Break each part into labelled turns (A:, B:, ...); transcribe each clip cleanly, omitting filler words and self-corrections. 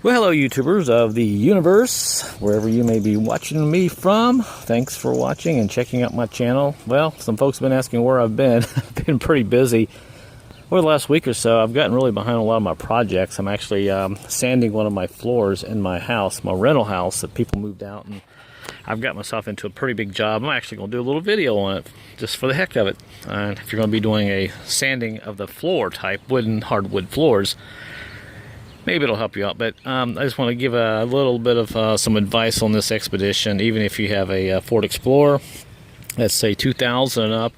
A: Well, hello YouTubers of the universe, wherever you may be watching me from. Thanks for watching and checking out my channel. Well, some folks have been asking where I've been. I've been pretty busy over the last week or so. I've gotten really behind a lot of my projects. I'm actually sanding one of my floors in my house, my rental house that people moved out, and I've got myself into a pretty big job. I'm actually going to do a little video on it, just for the heck of it. If you're going to be doing a sanding of the floor type, hardwood floors, maybe it'll help you out. But I just want to give a little bit of some advice on this expedition. Even if you have a Ford Explorer, let's say 2000 and up,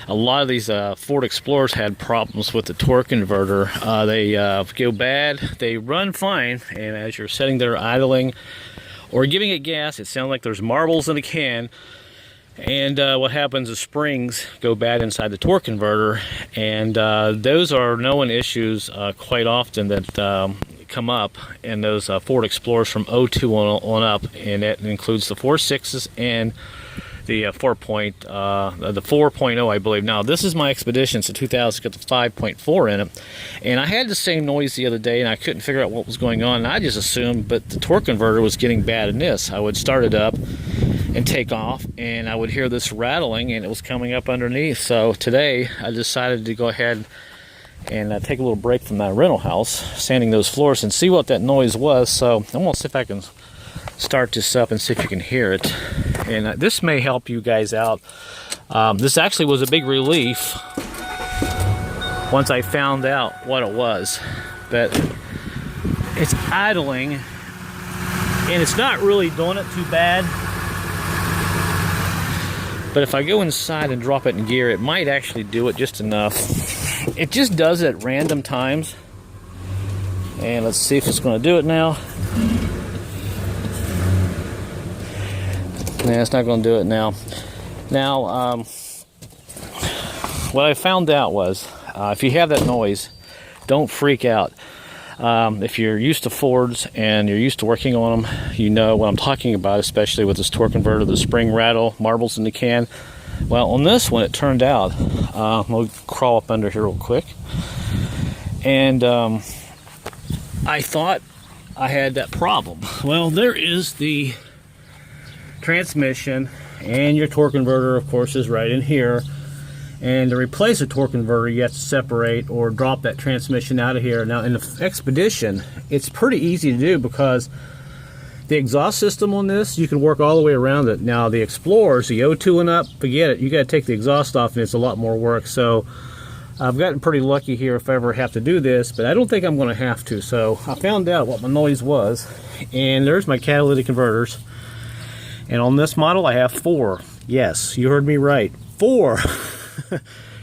A: a lot of these Ford Explorers had problems with the torque converter. They go bad, they run fine, and as you're sitting there idling or giving it gas, it sounds like there's marbles in a can. And what happens is springs go bad inside the torque converter, and those are known issues quite often that come up in those Ford Explorers from '02 on up, and that includes the 4.6s and the 4.0, I believe. Now, this is my Expedition. It's a 2000, got the 5.4 in it, and I had the same noise the other day, and I couldn't figure out what was going on. And I just assumed, but the torque converter was getting bad in this. I would start it up and take off, and I would hear this rattling, and it was coming up underneath. So today I decided to go ahead and take a little break from that rental house, sanding those floors, and see what that noise was. So I'm gonna see if I can start this up and see if you can hear it, and this may help you guys out. This actually was a big relief once I found out what it was, but it's idling, and it's not really doing it too bad. But if I go inside and drop it in gear, it might actually do it just enough. It just does it at random times. And let's see if it's going to do it now. Nah, it's not going to do it now. Now, what I found out was, if you have that noise, don't freak out. If you're used to Fords and you're used to working on them, you know what I'm talking about, especially with this torque converter, the spring rattle, marbles in the can. Well, on this one, it turned out, we'll crawl up under here real quick, and I thought I had that problem. Well, there is the transmission, and your torque converter, of course, is right in here. And to replace a torque converter, you have to separate or drop that transmission out of here. Now, in the Expedition, it's pretty easy to do because the exhaust system on this, you can work all the way around it. Now, the Explorers, the '02 and up, forget it. You got to take the exhaust off, and it's a lot more work. So, I've gotten pretty lucky here if I ever have to do this, but I don't think I'm going to have to. So, I found out what my noise was, and there's my catalytic converters. And on this model, I have 4. Yes, you heard me right. 4.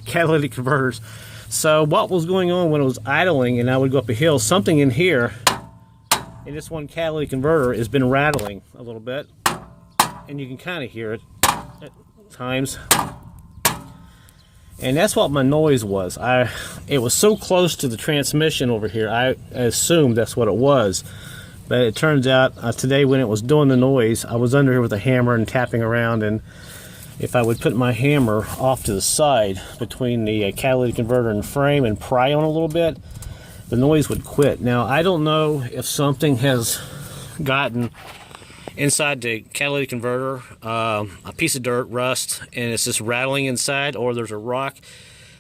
A: Catalytic converters. So what was going on when it was idling and I would go up a hill, something in here in this one catalytic converter has been rattling a little bit, and you can kind of hear it at times, and that's what my noise was. It was so close to the transmission over here, I assumed that's what it was, but it turns out today when it was doing the noise, I was under here with a hammer and tapping around, and if I would put my hammer off to the side between the catalytic converter and frame and pry on a little bit, the noise would quit. Now, I don't know if something has gotten inside the catalytic converter, a piece of dirt, rust, and it's just rattling inside, or there's a rock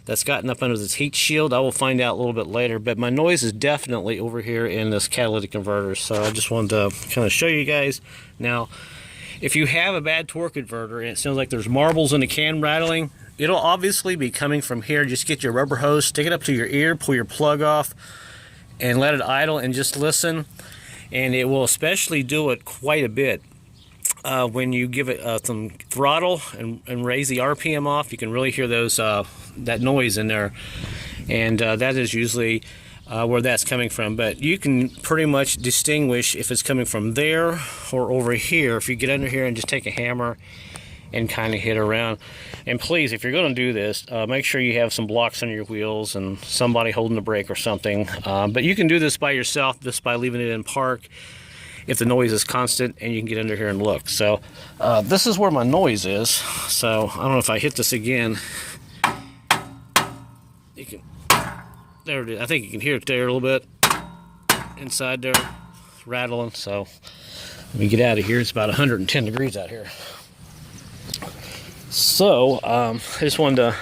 A: that's gotten up under this heat shield. I will find out a little bit later, but my noise is definitely over here in this catalytic converter, so I just wanted to kind of show you guys. Now, if you have a bad torque converter and it sounds like there's marbles in the can rattling, it'll obviously be coming from here. Just get your rubber hose, stick it up to your ear, pull your plug off, and let it idle and just listen. And it will especially do it quite a bit. When you give it some throttle and raise the RPM off, you can really hear those that noise in there. And that is usually where that's coming from, but you can pretty much distinguish if it's coming from there or over here if you get under here and just take a hammer and kind of hit around. And please, if you're going to do this, make sure you have some blocks on your wheels and somebody holding the brake or something, but you can do this by yourself just by leaving it in park if the noise is constant, and you can get under here and look. So this is where my noise is. So I don't know if I hit this again, you can, there it is. I think you can hear it there a little bit inside there. rattling. So let me get out of here. It's about 110 degrees out here. So I just wanted to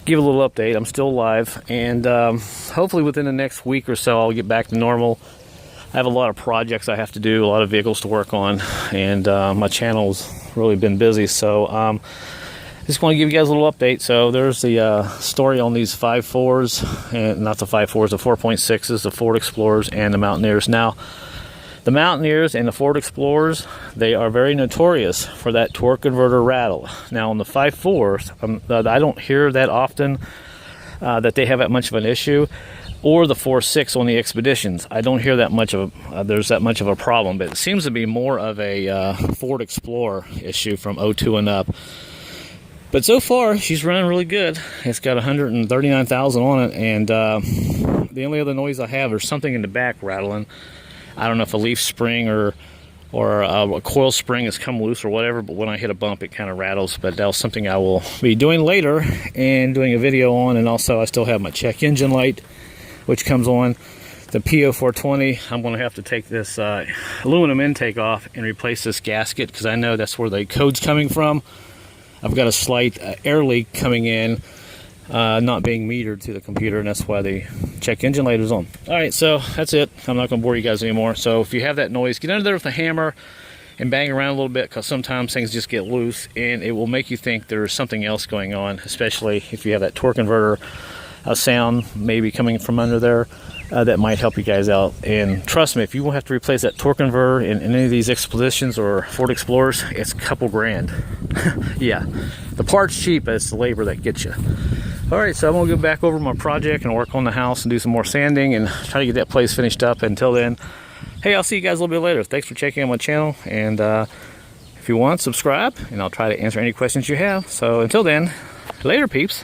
A: give a little update. I'm still alive, and hopefully within the next week or so I'll get back to normal. I have a lot of projects I have to do, a lot of vehicles to work on, and my channel's really been busy. So just want to give you guys a little update. So there's the story on these 5.4s, and not the 5.4s, the 4.6s, the Ford Explorers, and the Mountaineers. Now, the Mountaineers and the Ford Explorers, they are very notorious for that torque converter rattle. Now on the 5.4s, I don't hear that often that they have that much of an issue, or the 4.6 on the Expeditions. I don't hear that much of there's that much of a problem, but it seems to be more of a Ford Explorer issue from 02 and up. But so far, she's running really good. It's got 139,000 on it, and the only other noise I have is something in the back rattling. I don't know if a leaf spring or a coil spring has come loose or whatever, but when I hit a bump, it kind of rattles. But that was something I will be doing later and doing a video on. And also, I still have my check engine light, which comes on. The PO420, I'm going to have to take this aluminum intake off and replace this gasket, because I know that's where the code's coming from. I've got a slight air leak coming in, not being metered to the computer, and that's why the check engine light is on. All right, so that's it. I'm not going to bore you guys anymore. So if you have that noise, get under there with a hammer and bang around a little bit, because sometimes things just get loose, and it will make you think there's something else going on, especially if you have that torque converter sound maybe coming from under there. That might help you guys out. And trust me, if you will have to replace that torque converter in any of these Expeditions or Ford Explorers, it's a couple grand. Yeah, the part's cheap, but it's the labor that gets you. All right, so I'm gonna go back over my project and work on the house and do some more sanding and try to get that place finished up. Until then, hey, I'll see you guys a little bit later. Thanks for checking out my channel, and if you want, subscribe, and I'll try to answer any questions you have. So until then, later, peeps.